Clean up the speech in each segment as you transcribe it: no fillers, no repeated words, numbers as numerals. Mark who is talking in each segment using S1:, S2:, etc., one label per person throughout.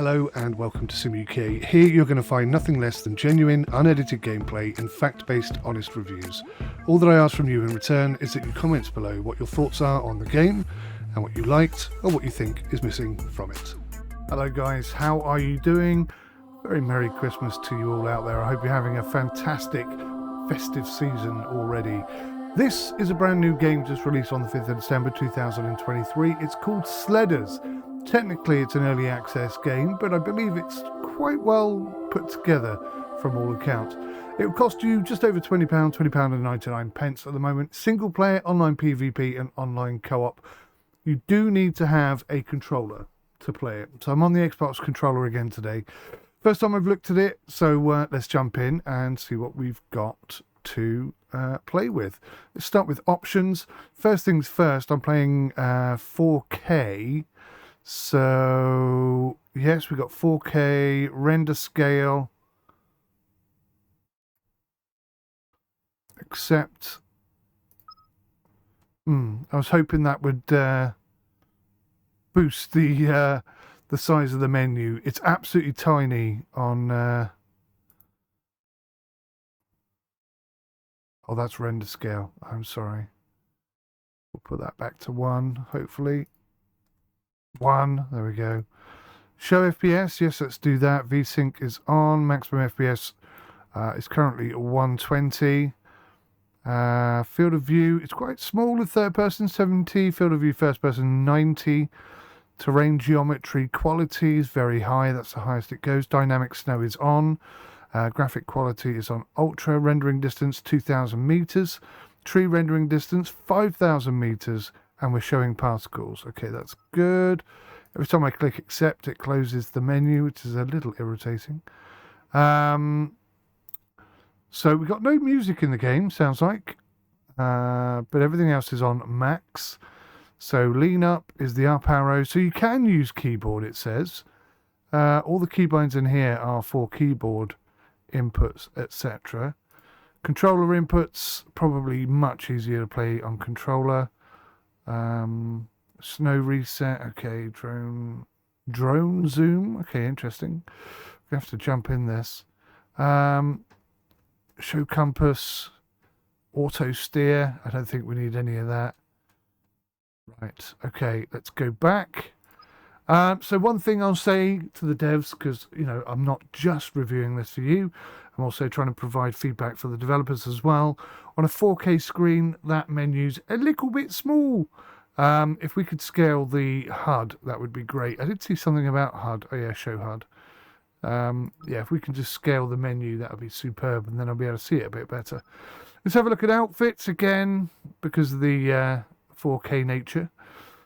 S1: Hello and welcome to 𝐃𝐨𝐬𝐿. Here you're going to find nothing less than genuine, unedited gameplay and fact-based, honest reviews. All that I ask from you in return is that you comment below what your thoughts are on the game and what you liked or what you think is missing from it. Hello guys, how are you doing? Very Merry Christmas to you all out there. I hope you're having a fantastic festive season already. This is a brand new game just released on the 5th of December 2023. It's called Sledders. Technically it's an early access game, but I believe it's quite well put together from all accounts. It will cost you just over £20, £20.99 at the moment. Single player, online PvP and online co-op. You do need to have a controller to play it. So I'm on the Xbox controller again today. First time I've looked at it, so let's jump in and see what we've got to play with. Let's start with options. First things first, I'm playing 4K. So yes, we got 4K render scale, except I was hoping that would boost the size of the menu. It's absolutely tiny on oh, that's render scale. I'm sorry. We'll put that back to 1, hopefully. 1, there we go. Show FPS, yes, let's do that. VSync is on. Maximum FPS is currently 120. Field of view, it's quite small in third person, 70. Field of view first person, 90. Terrain geometry quality is very high, that's the highest it goes. Dynamic snow is on. Graphic quality is on ultra. Rendering distance 2,000 meters. Tree rendering distance 5,000 meters. And we're showing particles. Okay, that's good. Every time I click accept, it closes the menu, which is a little irritating. So we've got no music in the game, sounds like. But everything else is on max. So lean up is the up arrow. So you can use keyboard, it says. All the keybinds in here are for keyboard inputs, etc. Controller inputs, probably much easier to play on controller. Snow reset, okay. Drone zoom, okay, interesting. We have to jump in this. Show compass, auto steer, I don't think we need any of that. Right, okay, let's go back. So one thing I'll say to the devs, because you know I'm not just reviewing this for you, I'm also trying to provide feedback for the developers as well. On a 4K screen, that menu's a little bit small. If we could scale the HUD, that would be great. I did see something about HUD. Oh yeah, show HUD. Yeah, if we can just scale the menu, that would be superb, and then I'll be able to see it a bit better. Let's have a look at outfits again, because of the 4K nature.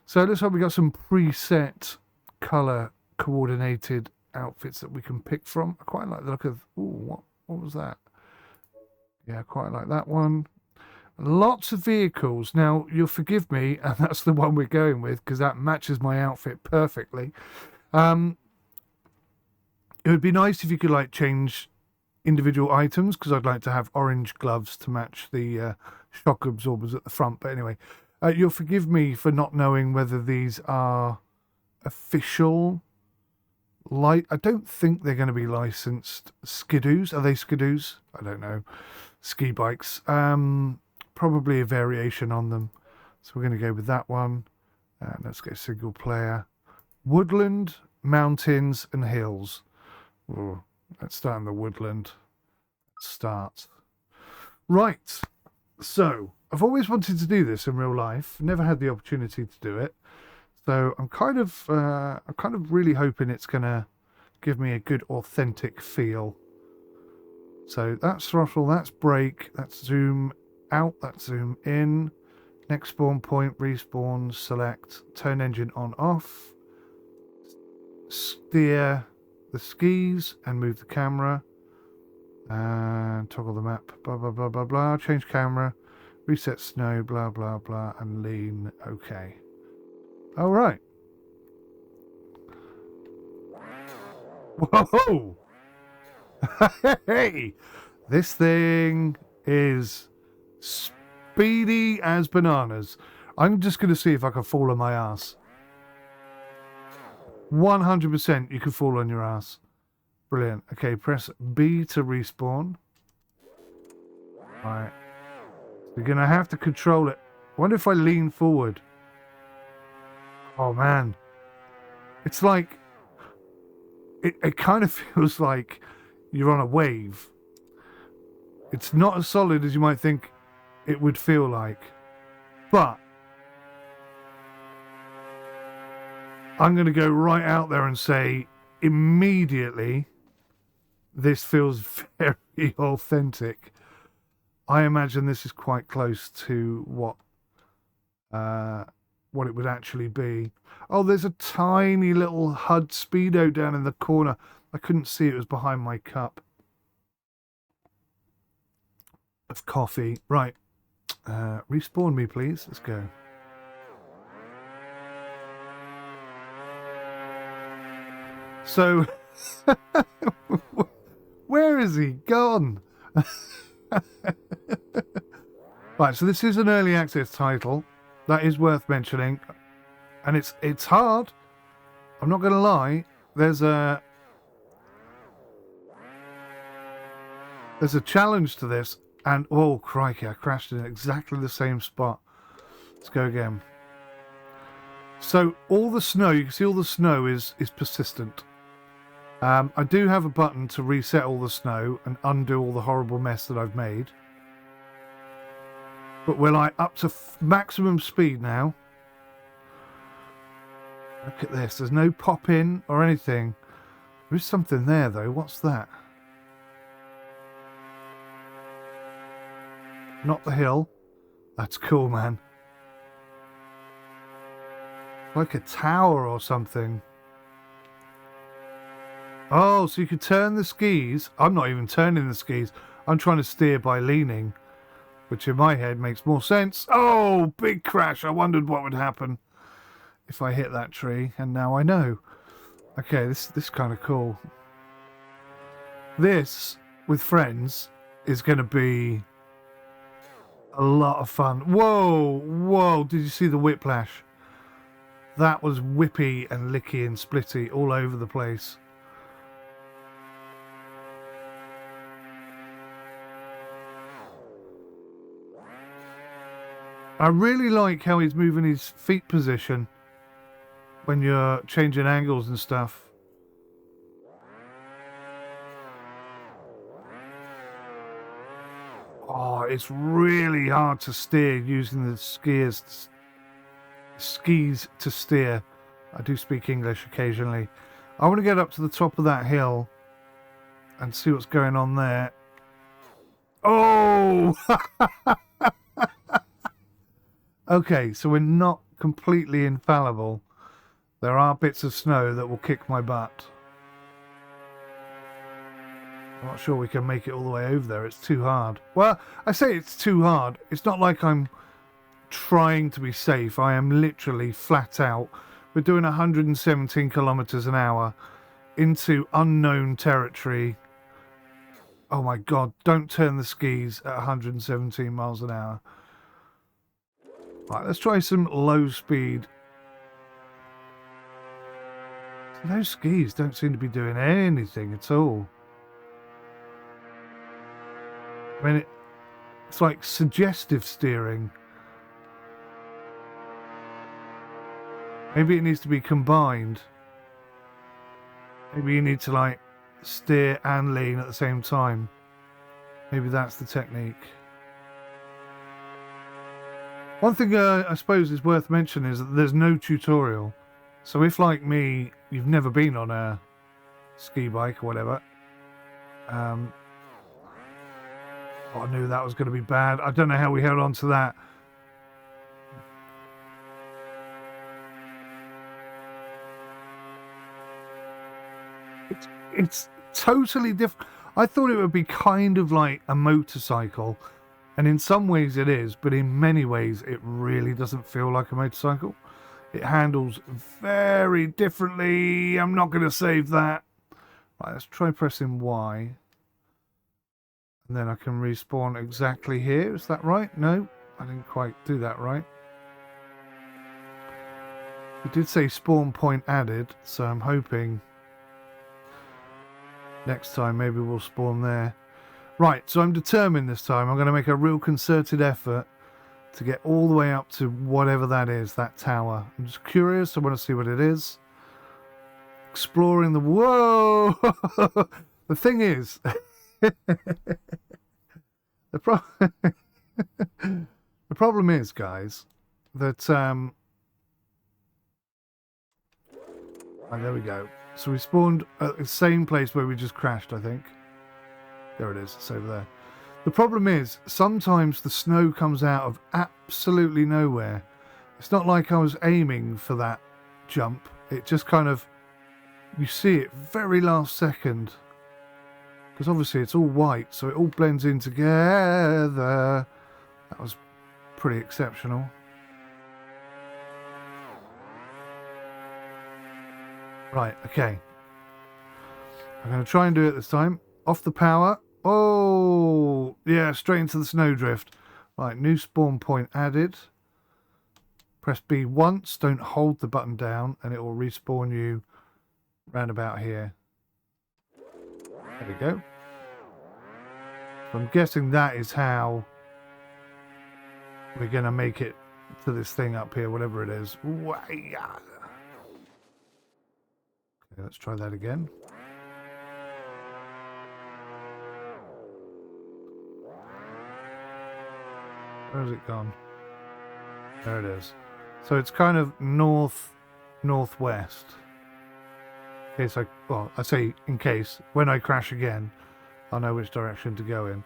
S1: So it looks like we got some preset color coordinated outfits that we can pick from. I quite like the look of, ooh, what was that? Yeah, I quite like that one. Lots of vehicles. Now, you'll forgive me, and that's the one we're going with, because that matches my outfit perfectly. It would be nice if you could, like, change individual items, because I'd like to have orange gloves to match the shock absorbers at the front. But anyway, you'll forgive me for not knowing whether these are official. I don't think they're going to be licensed skidoos. Are they skidoos? I don't know. Ski bikes. Probably a variation on them. So we're going to go with that one. Let's go single player. Woodland, mountains and hills. Ooh, let's start in the woodland. Let's start. Right. So I've always wanted to do this in real life. Never had the opportunity to do it. So I'm kind of really hoping it's going to give me a good authentic feel. So that's throttle, that's brake, that's zoom out, that's zoom in. Next spawn point, respawn, select, turn engine on off. Steer the skis and move the camera. And toggle the map, blah, blah, blah, blah, blah. Change camera, reset snow, blah, blah, blah, and lean, okay. All right. Whoa! Hey! This thing is speedy as bananas. I'm just going to see if I can fall on my ass. 100% you could fall on your ass. Brilliant. Okay, press B to respawn. Right. You're going to have to control it. I wonder if I lean forward. Oh, man. It's like... It kind of feels like you're on a wave. It's not as solid as you might think it would feel like. But... I'm going to go right out there and say, immediately, this feels very authentic. I imagine this is quite close to what it would actually be. Oh, there's a tiny little HUD Speedo down in the corner. I couldn't see it was behind my cup of coffee. Right. Respawn me, please. Let's go. So, where is he gone? Right, so this is an early access title. That is worth mentioning. And it's hard. I'm not going to lie. There's a challenge to this. And, oh, crikey, I crashed in exactly the same spot. Let's go again. So, all the snow, you can see all the snow is persistent. I do have a button to reset all the snow and undo all the horrible mess that I've made. But we're like up to maximum speed now. Look at this. There's no pop in or anything. There is something there though. What's that? Not the hill. That's cool, man. Like a tower or something. Oh, so you could turn the skis. I'm not even turning the skis. I'm trying to steer by leaning, which in my head makes more sense. Oh, big crash. I wondered what would happen if I hit that tree, and now I know. Okay, this is kind of cool. This, with friends, is going to be a lot of fun. Whoa, whoa, did you see the whiplash? That was whippy and licky and splitty all over the place. I really like how he's moving his feet position when you're changing angles and stuff. Oh, it's really hard to steer using the skis to steer. I do speak English occasionally. I want to get up to the top of that hill and see what's going on there. Oh! Okay, so we're not completely infallible. There are bits of snow that will kick my butt. I'm not sure we can make it all the way over there. It's too hard. Well, I say it's too hard. It's not like I'm trying to be safe. I am literally flat out. We're doing 117 kilometers an hour into unknown territory. Oh my God, don't turn the skis at 117 miles an hour. Right, let's try some low speed. Those skis don't seem to be doing anything at all. I mean, it's like suggestive steering. Maybe it needs to be combined. Maybe you need to like steer and lean at the same time. Maybe that's the technique. One thing I suppose is worth mentioning is that there's no tutorial. So if, like me, you've never been on a ski bike or whatever, I knew that was going to be bad. I don't know how we held on to that. It's totally different. I thought it would be kind of like a motorcycle. And in some ways it is, but in many ways it really doesn't feel like a motorcycle. It handles very differently. I'm not going to save that. Right, let's try pressing Y. And then I can respawn exactly here. Is that right? No, I didn't quite do that right. It did say spawn point added, so I'm hoping next time maybe we'll spawn there. Right, so I'm determined this time. I'm going to make a real concerted effort to get all the way up to whatever that is, that tower. I'm just curious. I want to see what it is. Exploring the... Whoa! The thing is... the problem is, guys, that... Oh, there we go. So we spawned at the same place where we just crashed, I think. There it is. It's over there. The problem is, sometimes the snow comes out of absolutely nowhere. It's not like I was aiming for that jump. It just kind of... You see it very last second. Because obviously it's all white, so it all blends in together. That was pretty exceptional. Right, okay. I'm going to try and do it this time. Off the power. Oh, yeah, straight into the snowdrift. Right, new spawn point added. Press B once. Don't hold the button down, and it will respawn you round about here. There we go. So I'm guessing that is how we're going to make it to this thing up here, whatever it is. Okay, let's try that again. Where's it gone? There it is. So it's kind of northwest. In case I say in case, when I crash again, I'll know which direction to go in.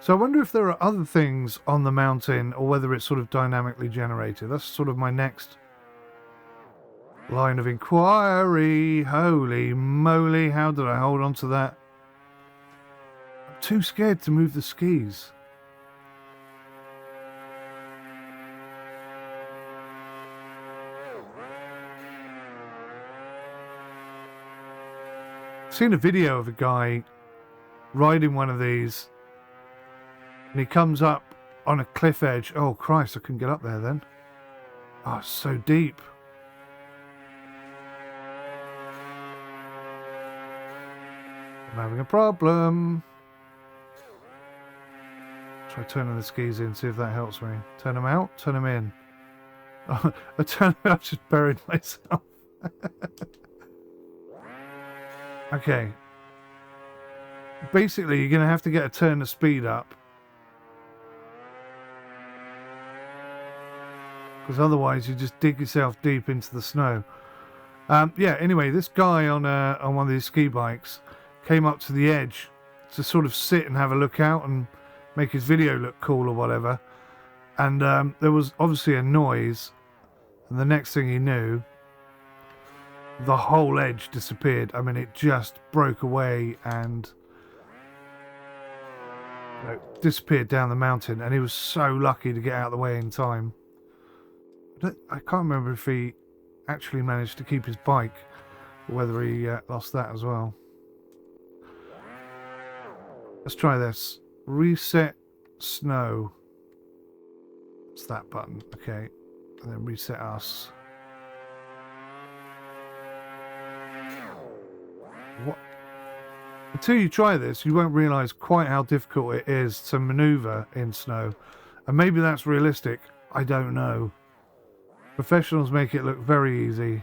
S1: So I wonder if there are other things on the mountain or whether it's sort of dynamically generated. That's sort of my next line of inquiry. Holy moly, how did I hold on to that? I'm too scared to move the skis. I've seen a video of a guy riding one of these and he comes up on a cliff edge. Oh Christ, I couldn't get up there then. Oh, it's so deep. I'm having a problem. Try turning the skis in, see if that helps me. Turn them out, turn them in. Oh, I just buried myself. Okay. Basically, you're going to have to get a turn of speed up. Because otherwise you just dig yourself deep into the snow. Yeah, anyway, this guy on one of these ski bikes came up to the edge to sort of sit and have a look out and make his video look cool or whatever. And there was obviously a noise. And the next thing he knew, the whole edge disappeared. I mean, it just broke away and disappeared down the mountain. And he was so lucky to get out of the way in time. I can't remember if he actually managed to keep his bike or whether he lost that as well. Let's try this. Reset snow. It's that button. Okay. And then reset us. What? Until you try this, you won't realise quite how difficult it is to manoeuvre in snow. And maybe that's realistic. I don't know. Professionals make it look very easy.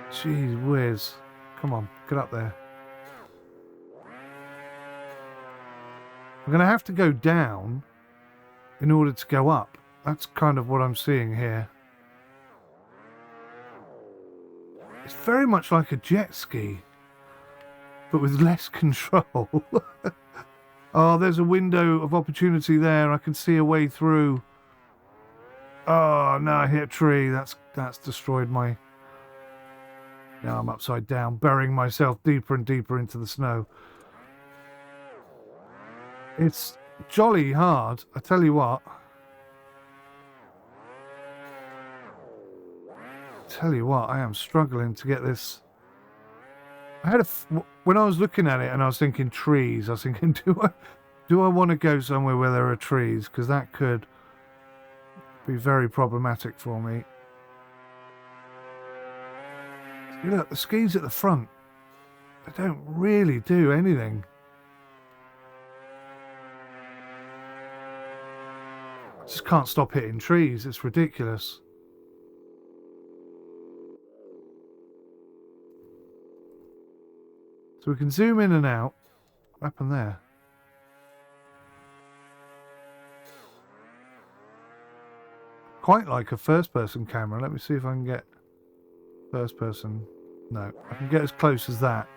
S1: Jeez whiz. Come on, get up there. I'm going to have to go down in order to go up. That's kind of what I'm seeing here. It's very much like a jet ski, but with less control. Oh, there's a window of opportunity there. I can see a way through. Oh, no, I hit a tree. That's destroyed my... Now I'm upside down, burying myself deeper and deeper into the snow. It's jolly hard, I tell you what. I am struggling to get this. I had when I was looking at it and I was thinking trees, I was thinking, do I want to go somewhere where there are trees? Because that could be very problematic for me. You look, the skis at the front, they don't really do anything. I just can't stop hitting trees. It's ridiculous. So we can zoom in and out. What happened there? Quite like a first-person camera. Let me see if I can get first-person. No, I can get as close as that.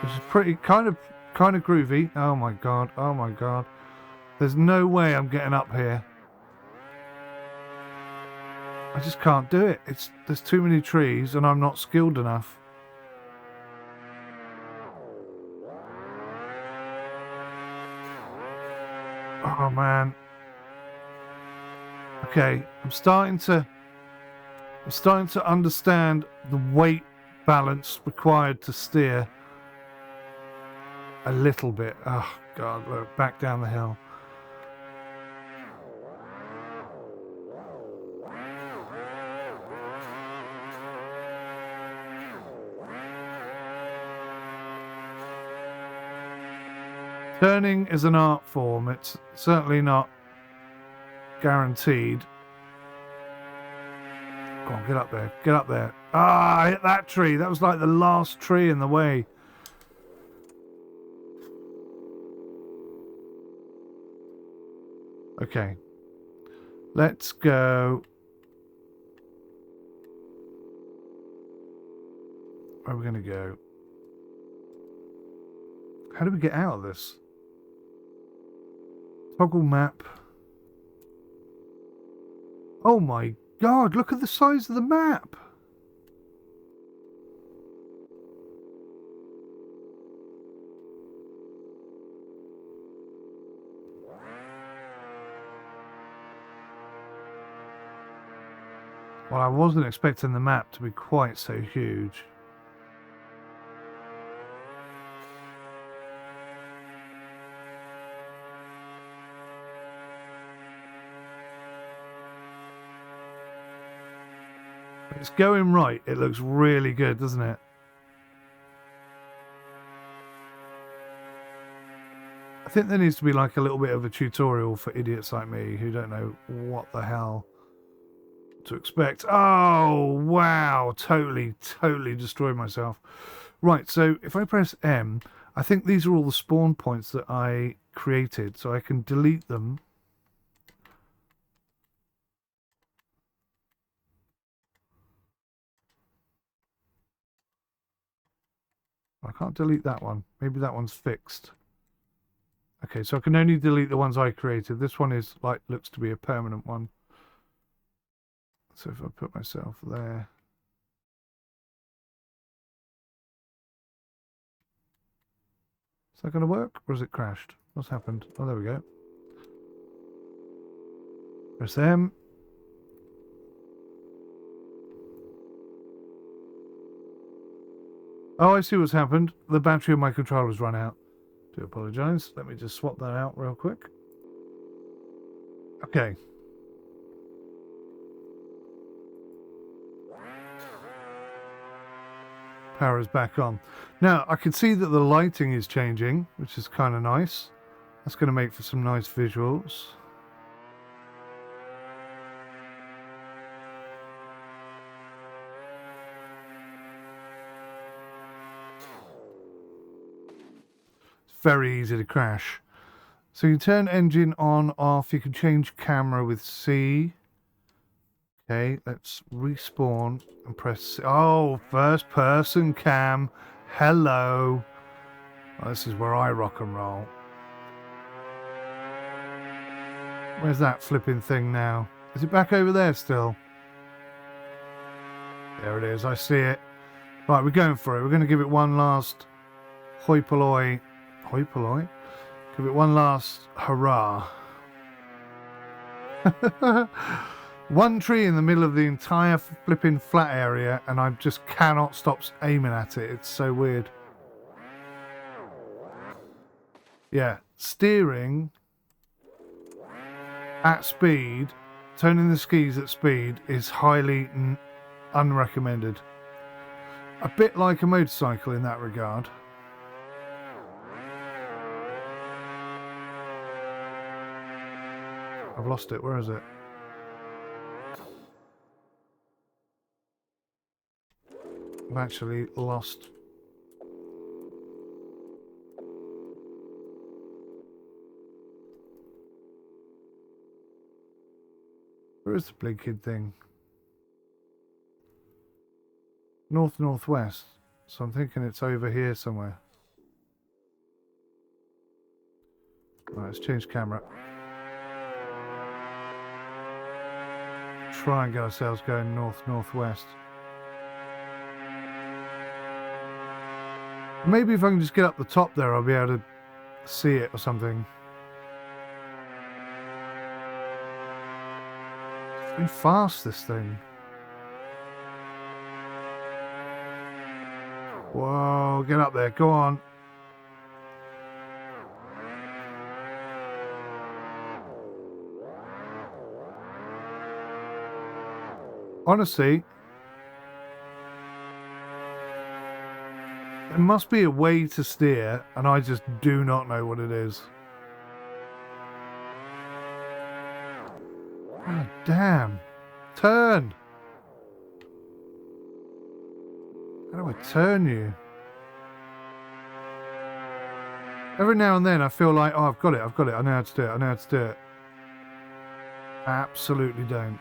S1: Which is pretty kind of groovy. Oh my god! Oh my god! There's no way I'm getting up here. I just can't do it. There's too many trees, and I'm not skilled enough. Oh man. Okay, I'm starting to understand the weight balance required to steer a little bit. Oh god, look, back down the hill. Turning is an art form. It's certainly not guaranteed. Go on, get up there. Get up there. Ah, I hit that tree. That was like the last tree in the way. Okay. Let's go. Where are we going to go? How do we get out of this? Toggle map. Oh my god, look at the size of the map. Well, I wasn't expecting the map to be quite so huge. It's going right. It looks really good, doesn't it? I think there needs to be like a little bit of a tutorial for idiots like me who don't know what the hell to expect. Oh, wow. Totally destroyed myself. Right, so if I press M, I think these are all the spawn points that I created, so I can delete them. I can't delete that one. Maybe that one's fixed. Okay, so I can only delete the ones I created. This one is like looks to be a permanent one. So if I put myself there. Is that going to work? Or has it crashed? What's happened? Oh, there we go. Press M. Oh, I see what's happened. The battery of my controller's run out. Do apologise. Let me just swap that out real quick. Okay. Power is back on. Now, I can see that the lighting is changing, which is kind of nice. That's going to make for some nice visuals. Very easy to crash. So you can turn engine on, off. You can change camera with C. Okay, let's respawn and press C. Oh, first person cam. Hello. Oh, this is where I rock and roll. Where's that flipping thing now? Is it back over there still? There it is. I see it. Right, we're going for it. We're going to give it one last 𝐸 𝐸𝐸𝐸? Give it one last hurrah. One tree in the middle of the entire flipping flat area, and I just cannot stop aiming at it. It's so weird. Yeah, steering at speed turning the skis at speed is highly unrecommended. A bit like a motorcycle in that regard. I've lost it. Where is it? I've actually lost. Where is the blinking thing? Northwest. So I'm thinking it's over here somewhere. Right, let's change camera. Try and get ourselves going northwest. Maybe if I can just get up the top there, I'll be able to see it or something. It's very fast, this thing. Whoa, get up there, go on. Honestly, there must be a way to steer, and I just do not know what it is. God damn. Turn. How do I turn you? Every now and then I feel like, oh, I've got it, I know how to do it, I know how to do it. Absolutely don't.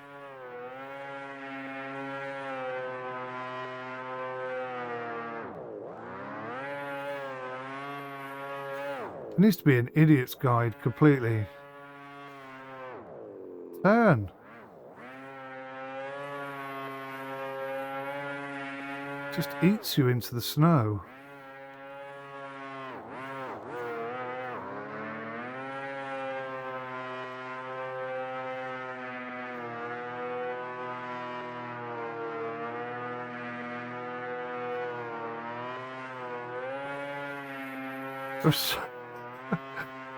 S1: It needs to be an idiot's guide completely. Turn. Just eats you into the snow.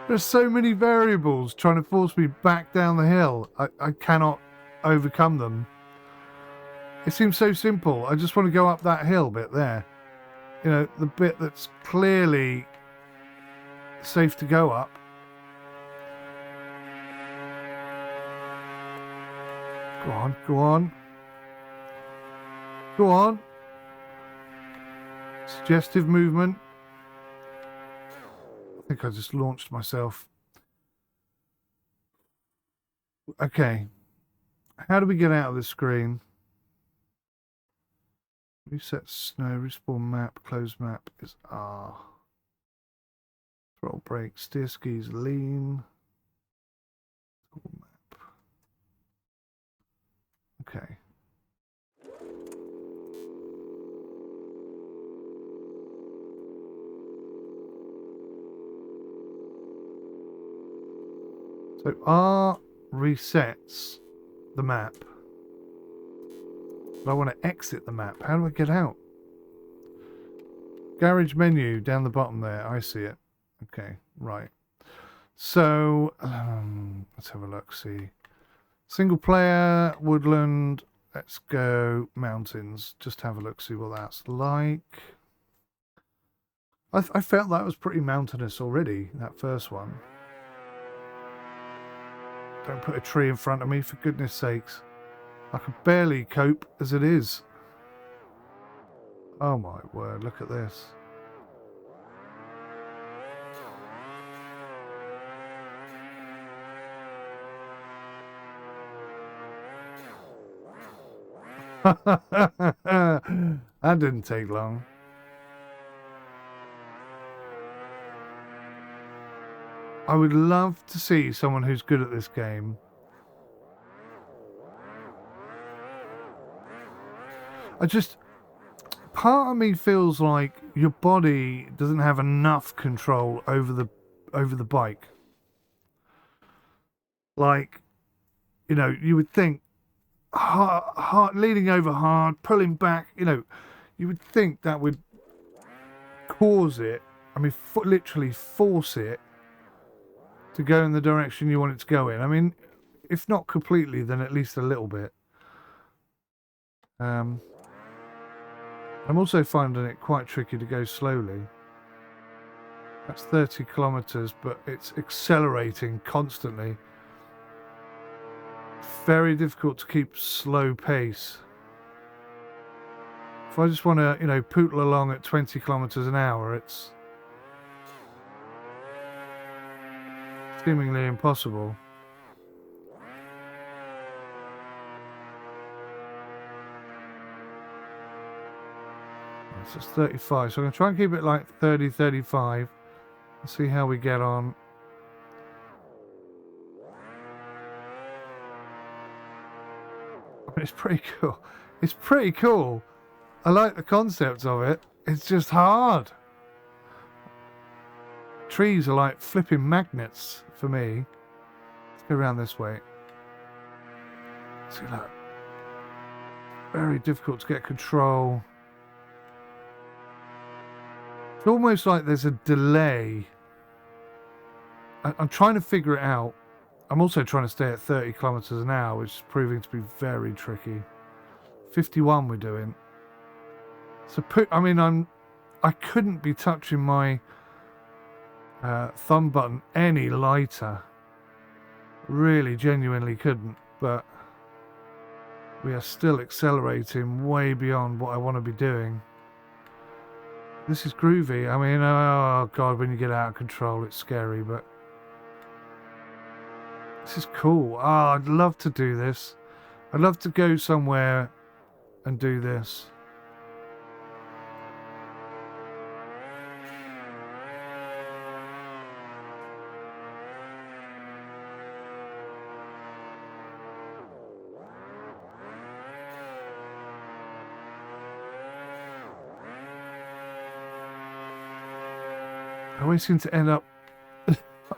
S1: There's so many variables trying to force me back down the hill. I cannot overcome them. It seems so simple. I just want to go up that hill bit there. You know, the bit that's clearly safe to go up. Go on, go on. Go on. Suggestive movement. I think I just launched myself. Okay. How do we get out of this screen? Reset snow, respawn map, close map is R. Throttle brake, steer skis, lean. Map. Okay. So R resets the map. But I want to exit the map. How do I get out? Garage menu down the bottom there. I see it. Okay, right. So let's have a look. See, single player, woodland. Let's go mountains. Just have a look. See what that's like. I felt that was pretty mountainous already. That first one. Don't put a tree in front of me, for goodness sakes. I can barely cope as it is. Oh my word, look at this. That didn't take long. I would love to see someone who's good at this game. Part of me feels like your body doesn't have enough control over the bike. Like, you know, you would think hard, leaning over hard, pulling back, you know, you would think that would cause it, I mean, literally force it to go in the direction you want it to go in. I mean, if not completely, then at least a little bit. I'm also finding it quite tricky to go slowly. That's 30 kilometers, but it's accelerating constantly. Very difficult to keep slow pace. If I just want to, you know, pootle along at 20 kilometers an hour, it's seemingly impossible. So it's 35, so I'm going to try and keep it like 30, 35 and see how we get on. I mean, it's pretty cool. It's pretty cool. I like the concept of it. It's just hard. Trees are like flipping magnets for me. Let's go around this way. See that? Very difficult to get control. It's almost like there's a delay. I'm trying to figure it out. I'm also trying to stay at 30 kilometers an hour, which is proving to be very tricky. 51 we're doing. So I couldn't be touching my thumb button any lighter. Really, genuinely couldn't. But we are still accelerating way beyond what I want to be doing. This is groovy. I mean, oh god, when you get out of control, it's scary, but this is cool. Oh, I'd love to do this. I'd love to go somewhere and do this. I always seem to end up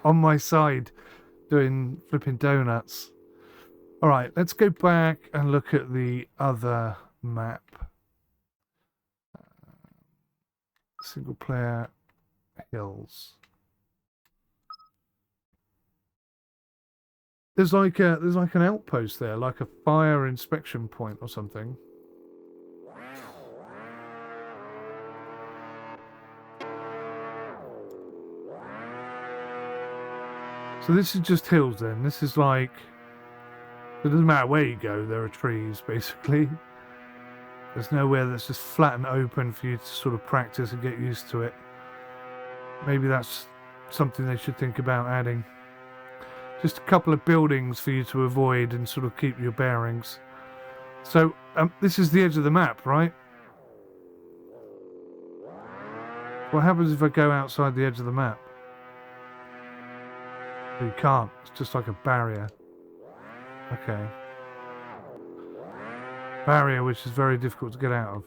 S1: on my side doing flipping donuts. Alright, let's go back and look at the other map. Single player hills. There's like an outpost there, like a fire inspection point or something. So this is just hills then. This is like, it doesn't matter where you go, there are trees basically. There's nowhere that's just flat and open for you to sort of practice and get used to it. Maybe that's something they should think about adding. Just a couple of buildings for you to avoid and sort of keep your bearings. So this is the edge of the map, right? What happens if I go outside the edge of the map? You can't. It's just like a barrier. Okay. Barrier which is very difficult to get out of.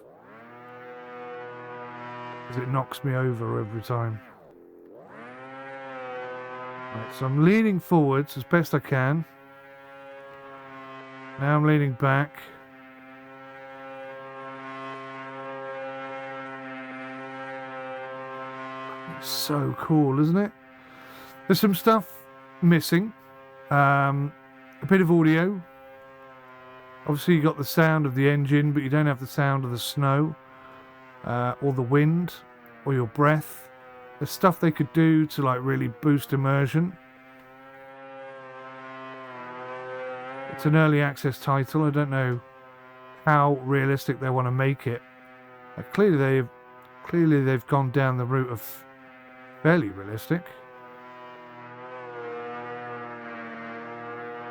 S1: Because it knocks me over every time. Right, so I'm leaning forwards as best I can. Now I'm leaning back. It's so cool, isn't it? There's some stuff missing. A bit of audio. Obviously you got the sound of the engine, but you don't have the sound of the snow or the wind or your breath. There's stuff they could do to like really boost immersion. It's an early access title. I don't know how realistic they want to make it. Clearly they've gone down the route of fairly realistic.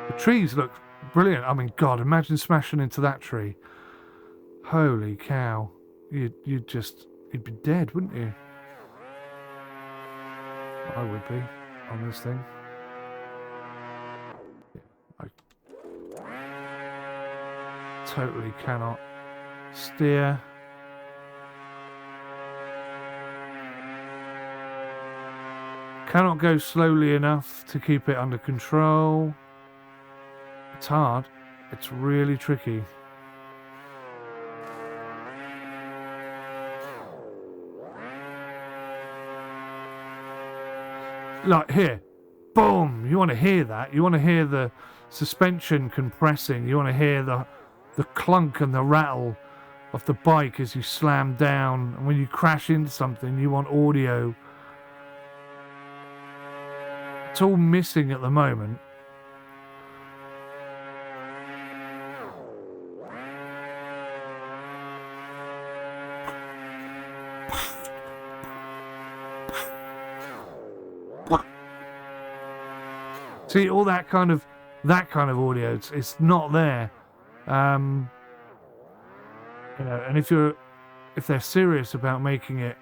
S1: The trees look brilliant. I mean, God, imagine smashing into that tree. Holy cow. You'd be dead, wouldn't you? I would be on this thing. I totally cannot steer. Cannot go slowly enough to keep it under control. It's hard. It's really tricky. Like here, boom! You want to hear that? You want to hear the suspension compressing. You want to hear the clunk and the rattle of the bike as you slam down. And when you crash into something, you want audio. It's all missing at the moment. See, all that kind of audio, it's not there. You know, and if they're serious about making it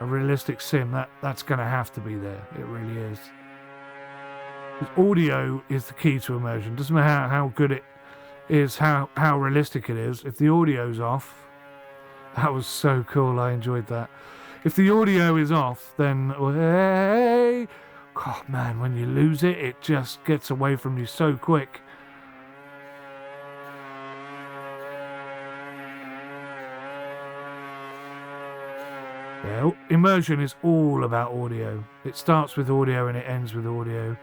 S1: a realistic sim, that's going to have to be there. It really is. Because audio is the key to immersion. Doesn't matter how good it is, how realistic it is. If the audio's off, that was so cool. I enjoyed that. If the audio is off, then hey. God, man, when you lose it, it just gets away from you so quick. Yeah, immersion is all about audio. It starts with audio and it ends with audio.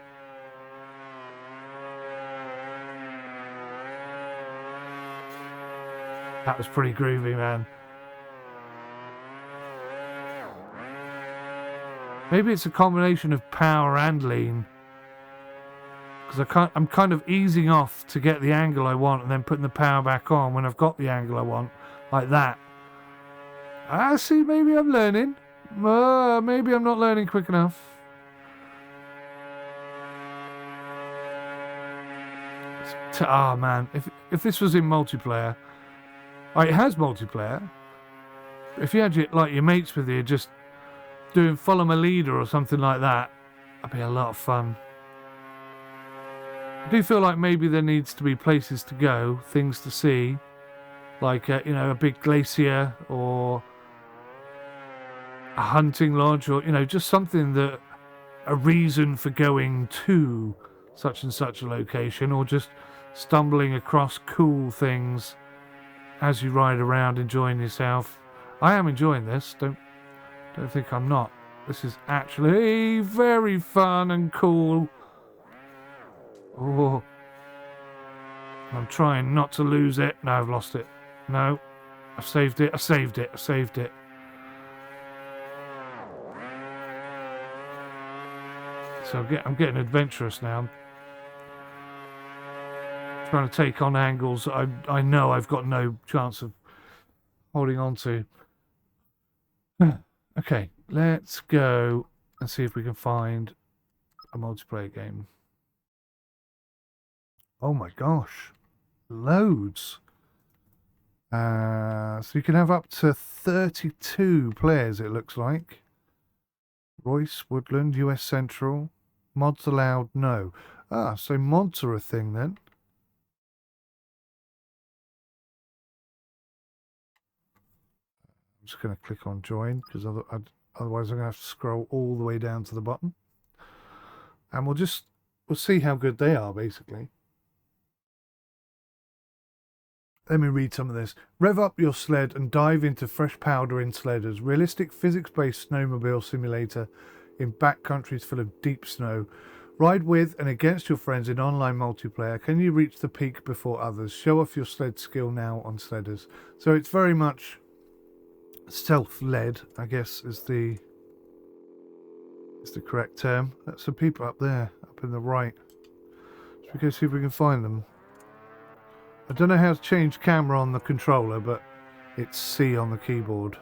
S1: That was pretty groovy, man. Maybe it's a combination of power and lean. Because I'm kind of easing off to get the angle I want and then putting the power back on when I've got the angle I want. Like that. I see, maybe I'm learning. Maybe I'm not learning quick enough. Ah, man. If this was in multiplayer... It has multiplayer. If you had your mates with you just... doing follow my leader or something like that, that'd be a lot of fun. I do feel like maybe there needs to be places to go, things to see, like you know, a big glacier or a hunting lodge, or you know, just something that a reason for going to such and such a location, or just stumbling across cool things as you ride around enjoying yourself. I am enjoying this. Don't think I'm not. This is actually very fun and cool. Oh, I'm trying not to lose it. No, I've lost it. No, I've saved it. I saved it. So I'm getting adventurous now. I'm trying to take on angles that I know I've got no chance of holding on to. Okay, let's go and see if we can find a multiplayer game. Oh my gosh, loads. So you can have up to 32 players, it looks like. Royce, Woodland, US Central. Mods allowed? No. So mods are a thing then. I'm just going to click on join because otherwise I'm going to have to scroll all the way down to the bottom. And we'll see how good they are, basically. Let me read some of this. Rev up your sled and dive into fresh powder in Sledders. Realistic physics-based snowmobile simulator in backcountries full of deep snow. Ride with and against your friends in online multiplayer. Can you reach the peak before others? Show off your sled skill now on Sledders. So it's very much self-led, I guess, is the correct term. That's some people up there, up in the right. Should we go see if we can find them? I don't know how to change camera on the controller, but it's C on the keyboard.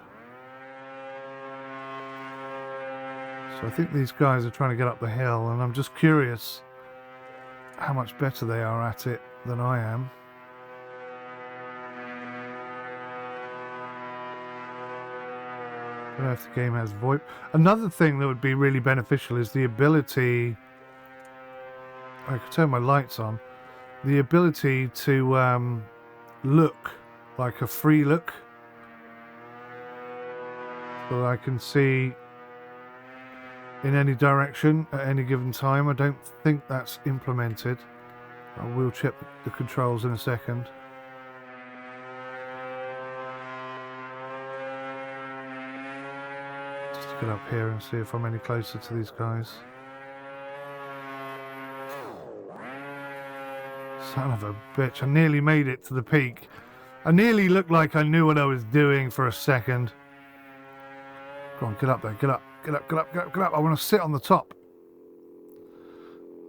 S1: So I think these guys are trying to get up the hill, and I'm just curious how much better they are at it than I am. I don't know if the game has VoIP. Another thing that would be really beneficial is the ability... I could turn my lights on. The ability to look like a free look, so that I can see in any direction at any given time. I don't think that's implemented. I will check the controls in a second. Just get up here and see if I'm any closer to these guys. Son of a bitch. I nearly made it to the peak. I nearly looked like I knew what I was doing for a second. Go on, get up there. Get up. Get up, get up, get up, get up. I want to sit on the top.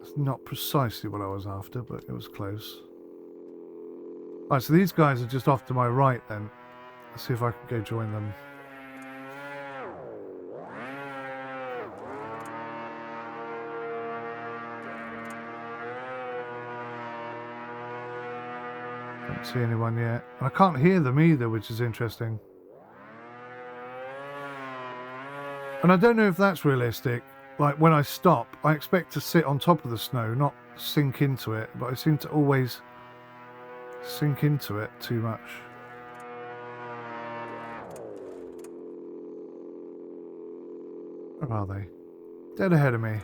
S1: That's not precisely what I was after, but it was close. Alright, so these guys are just off to my right then. Let's see if I can go join them. Don't see anyone yet. And I can't hear them either, which is interesting. And I don't know if that's realistic. Like, when I stop, I expect to sit on top of the snow, not sink into it. But I seem to always sink into it too much. Where are they? Dead ahead of me.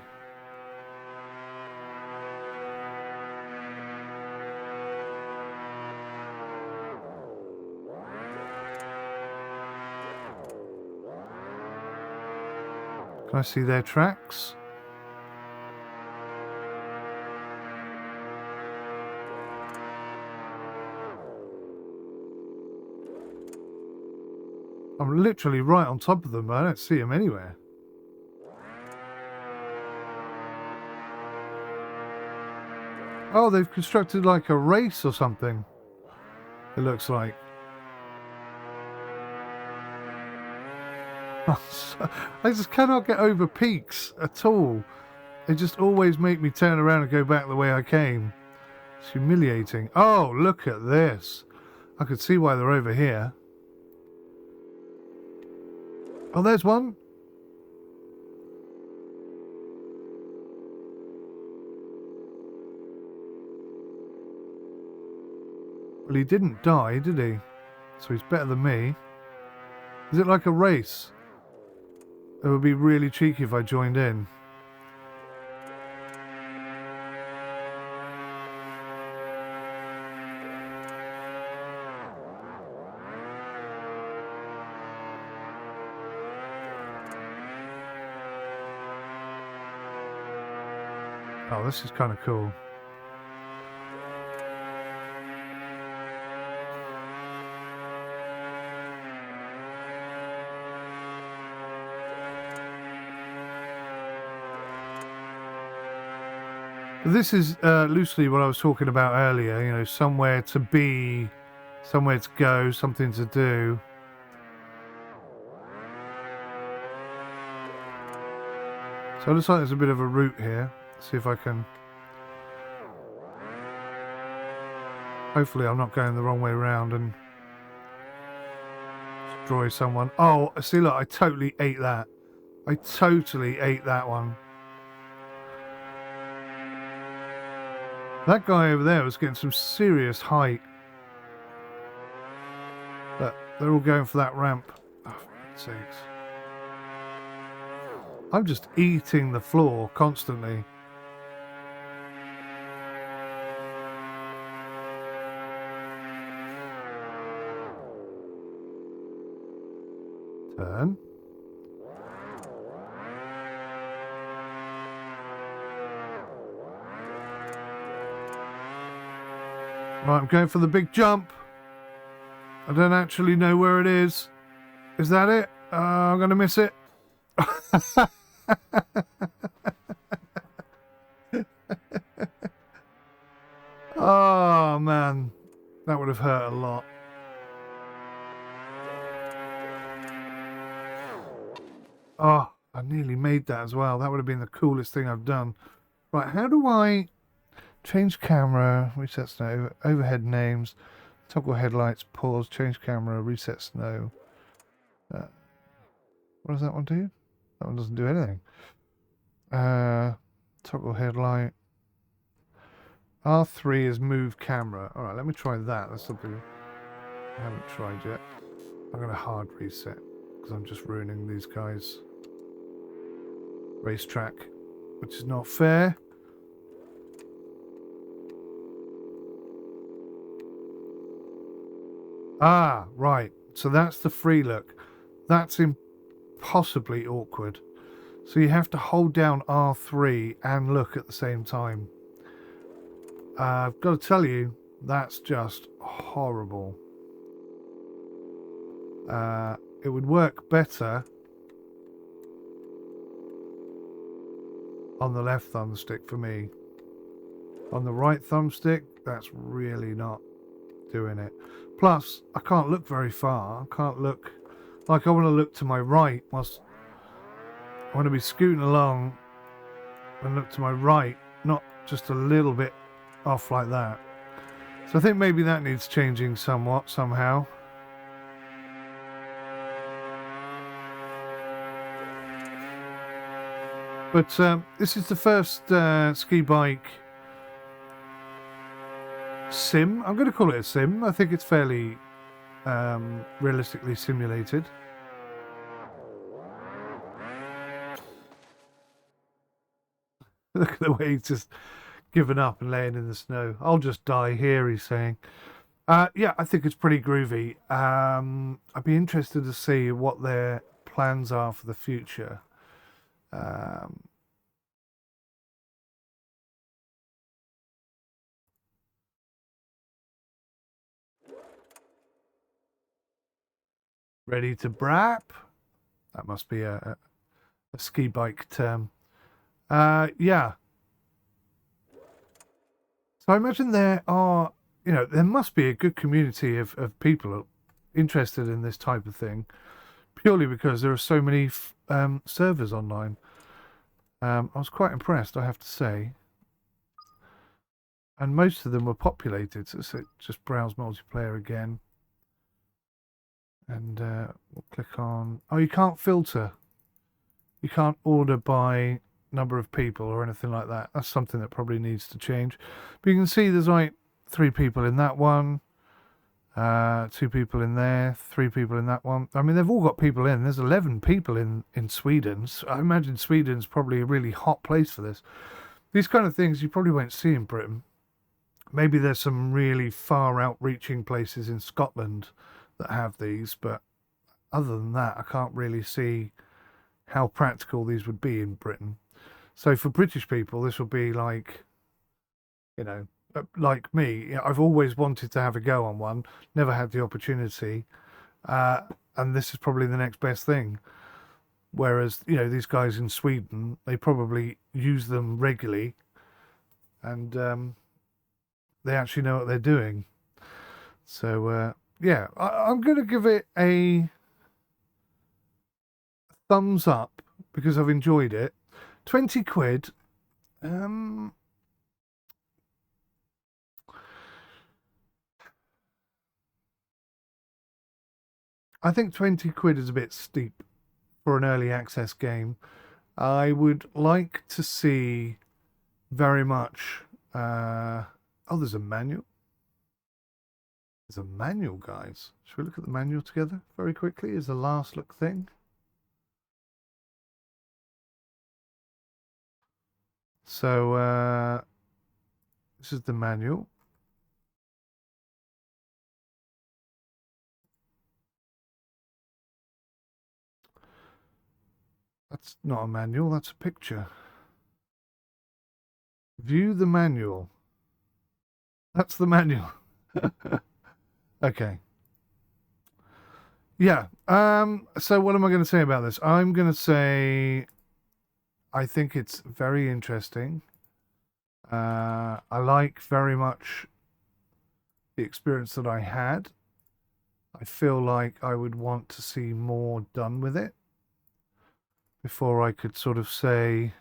S1: Can I see their tracks? I'm literally right on top of them, but I don't see them anywhere. Oh, they've constructed like a race or something. It looks like. I just cannot get over peaks at all. They just always make me turn around and go back the way I came. It's humiliating. Oh, look at this. I could see why they're over here. Oh, there's one. Well, he didn't die, did he? So he's better than me. Is it like a race? It would be really cheeky if I joined in. Oh, this is kind of cool. This is loosely what I was talking about earlier, you know, somewhere to be, somewhere to go, something to do. So it looks like there's a bit of a route here. Let's see if I can... Hopefully I'm not going the wrong way around and destroy someone. Oh, see, look, I totally ate that. I totally ate that one. That guy over there was getting some serious height. But they're all going for that ramp. Oh, for God's sakes. I'm just eating the floor constantly. Turn. Right, I'm going for the big jump. I don't actually know where it is. Is that it? I'm going to miss it. Oh, man. That would have hurt a lot. Oh, I nearly made that as well. That would have been the coolest thing I've done. Right, how do I... Change camera, reset snow, overhead names, toggle headlights, pause, change camera, reset snow. What does that one do? That one doesn't do anything. Toggle headlight. R3 is move camera. Alright, let me try that. That's something I haven't tried yet. I'm going to hard reset because I'm just ruining these guys' racetrack, which is not fair. Ah, right. So that's the free look. That's impossibly awkward. So you have to hold down R3 and look at the same time. I've got to tell you, that's just horrible. It would work better on the left thumbstick for me. On the right thumbstick, that's really not doing it. Plus, I can't look very far. I can't look, like I want to look to my right whilst I want to be scooting along and look to my right, not just a little bit off like that. So I think maybe that needs changing somewhat, somehow. But this is the first ski bike sim. I'm going to call it a sim. I think it's fairly realistically simulated. Look at the way he's just given up and laying in the snow. I'll just die here, he's saying. Yeah, I think it's pretty groovy. I'd be interested to see what their plans are for the future. Ready to brap? That must be a ski bike term. Yeah. So I imagine there are, you know, there must be a good community of people interested in this type of thing, purely because there are so many servers online. I was quite impressed, I have to say. And most of them were populated, so just browse multiplayer again. And we'll click on... Oh, you can't filter. You can't order by number of people or anything like that. That's something that probably needs to change. But you can see there's like 3 people in that one, 2 people in there, 3 people in that one. I mean, they've all got people in. There's 11 people in Sweden. So I imagine Sweden's probably a really hot place for this. These kind of things you probably won't see in Britain. Maybe there's some really far out-reaching places in Scotland that have these, but other than that, I can't really see how practical these would be in Britain. So for British people, this will be like, you know, like me. You know, I've always wanted to have a go on one, never had the opportunity, and this is probably the next best thing. Whereas, you know, these guys in Sweden, they probably use them regularly, and they actually know what they're doing. So, yeah, I'm going to give it a thumbs up because I've enjoyed it. 20 quid. I think 20 quid is a bit steep for an early access game. I would like to see very much... oh, there's a manual. There's a manual, guys. Should we look at the manual together very quickly as a last look thing? So, this is the manual. That's not a manual, that's a picture. View the manual. That's the manual. Okay. Yeah. So what am I going to say about this? I'm going to say I think it's very interesting. I like very much the experience that I had. I feel like I would want to see more done with it before I could sort of say...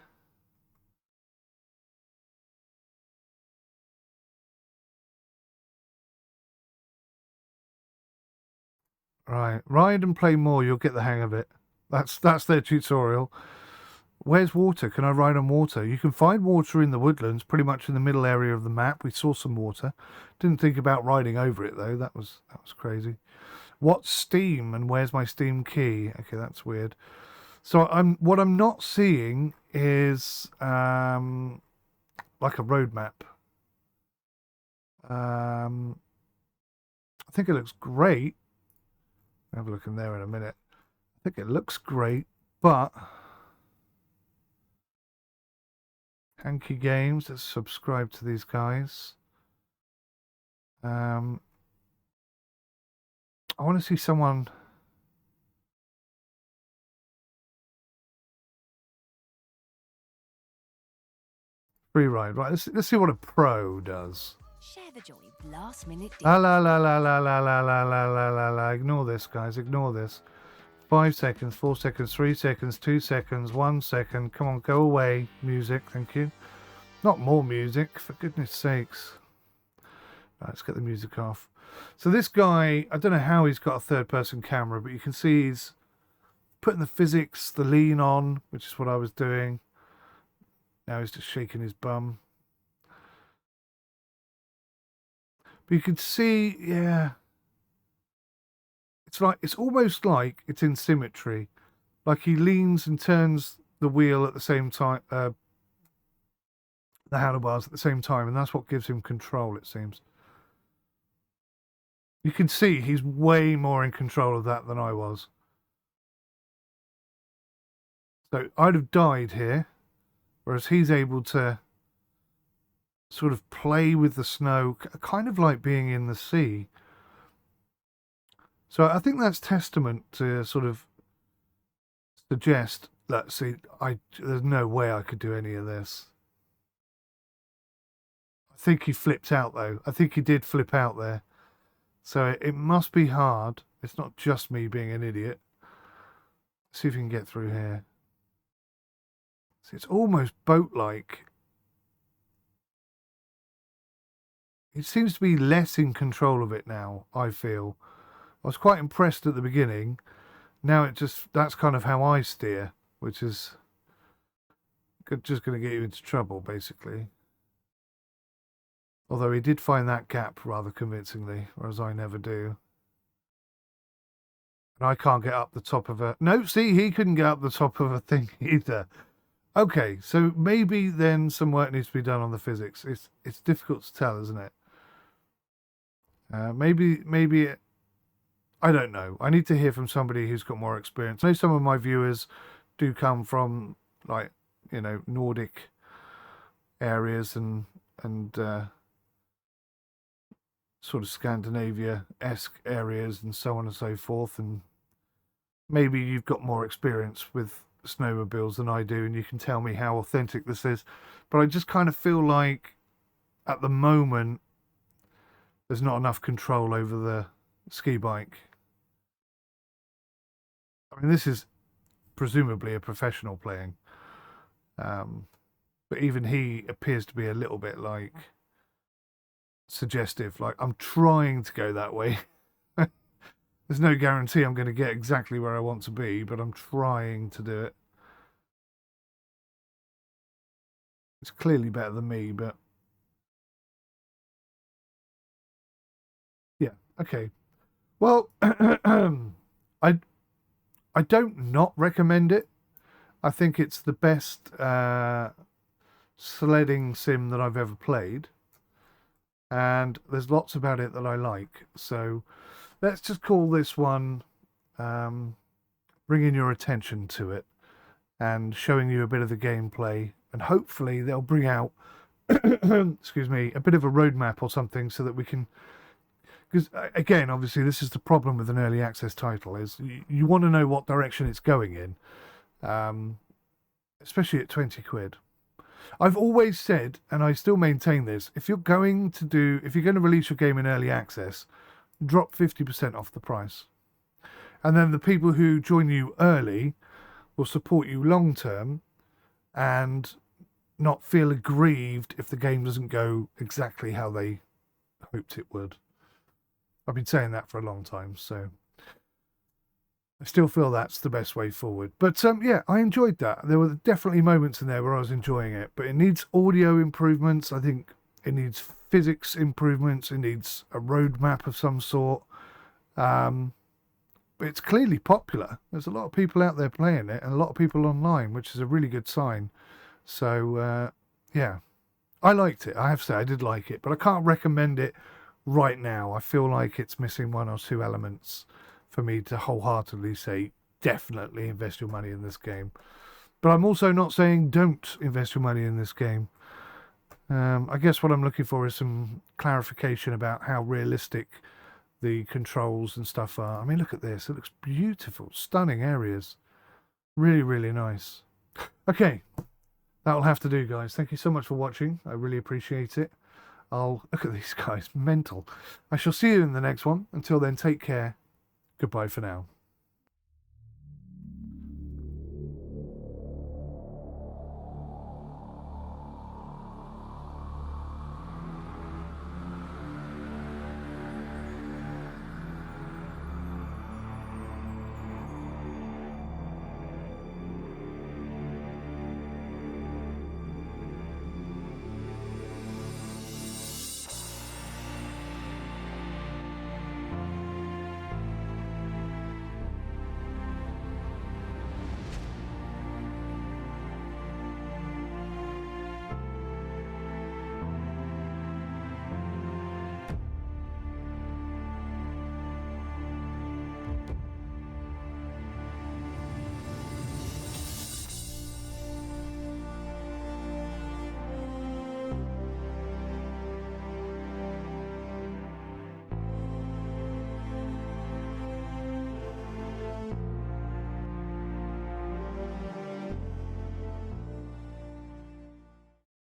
S1: Right, ride and play more, you'll get the hang of it. That's their tutorial. Where's water? Can I ride on water? You can find water in the woodlands, pretty much in the middle area of the map. We saw some water. Didn't think about riding over it though. That was crazy. What's Steam and where's my Steam key? Okay, that's weird. So what I'm not seeing is like a roadmap. I think it looks great. I'll have a look in there in a minute. I think it looks great, but Hanky Games, let's subscribe to these guys. I want to see someone. Free ride, right? Let's see what a pro does.
S2: Share the joy of last minute
S1: La la la la la la la la la la la la. Ignore this, guys. Ignore this. 5 seconds, 4 seconds, 3 seconds, 2 seconds, 1 second. Come on, go away. Music, thank you. Not more music, for goodness sakes. Right, let's get the music off. So this guy, I don't know how he's got a third-person camera, but you can see he's putting the physics, the lean on, which is what I was doing. Now he's just shaking his bum. But you can see, yeah, it's almost like it's in symmetry. Like he leans and turns the wheel at the same time, the handlebars at the same time, and that's what gives him control, it seems. You can see he's way more in control of that than I was. So I'd have died here, whereas he's able to sort of play with the snow, kind of like being in the sea. So I think that's testament to sort of suggest that, see, there's no way I could do any of this. I think he flipped out, though. I think he did flip out there. So it must be hard. It's not just me being an idiot. Let's see if we can get through here. See, it's almost boat-like. It seems to be less in control of it now, I feel. I was quite impressed at the beginning. Now that's kind of how I steer, which is just going to get you into trouble, basically. Although he did find that gap rather convincingly, whereas I never do. And I can't get up the top of a... No, see, he couldn't get up the top of a thing either. Okay, so maybe then some work needs to be done on the physics. It's difficult to tell, isn't it? Maybe I don't know. I need to hear from somebody who's got more experience. I know some of my viewers do come from, like, you know, Nordic areas and sort of Scandinavia-esque areas and so on and so forth. And maybe you've got more experience with snowmobiles than I do, and you can tell me how authentic this is. But I just kind of feel like at the moment there's not enough control over the ski bike. I mean, this is presumably a professional playing, but even he appears to be a little bit like suggestive, like I'm trying to go that way. There's no guarantee I'm going to get exactly where I want to be, but I'm trying to do it. It's clearly better than me, but yeah, okay. Well, I don't not recommend it. I think it's the best sledding sim that I've ever played. And there's lots about it that I like. So let's just call this one bringing your attention to it and showing you a bit of the gameplay. And hopefully they'll bring out, excuse me, a bit of a roadmap or something so that we can... Because, again, obviously, this is the problem with an early access title, is you want to know what direction it's going in, especially at 20 quid. I've always said, and I still maintain this, if you're going to release your game in early access, drop 50% off the price. And then the people who join you early will support you long term and not feel aggrieved if the game doesn't go exactly how they hoped it would. I've been saying that for a long time, so I still feel that's the best way forward. But yeah, I enjoyed that. There were definitely moments in there where I was enjoying it, but it needs audio improvements. I think it needs physics improvements. It needs a roadmap of some sort. But it's clearly popular. There's a lot of people out there playing it and a lot of people online, which is a really good sign. So yeah, I liked it. I have to say I did like it, but I can't recommend it right now. I feel like it's missing one or two elements for me to wholeheartedly say definitely invest your money in this game. But I'm also not saying don't invest your money in this game. I guess what I'm looking for is some clarification about how realistic the controls and stuff are. I mean, look at this. It looks beautiful. Stunning areas. Really, really nice. Okay. That'll have to do, guys. Thank you so much for watching. I really appreciate it. I'll look at these guys. Mental. I shall see you in the next one. Until then, take care. Goodbye for now.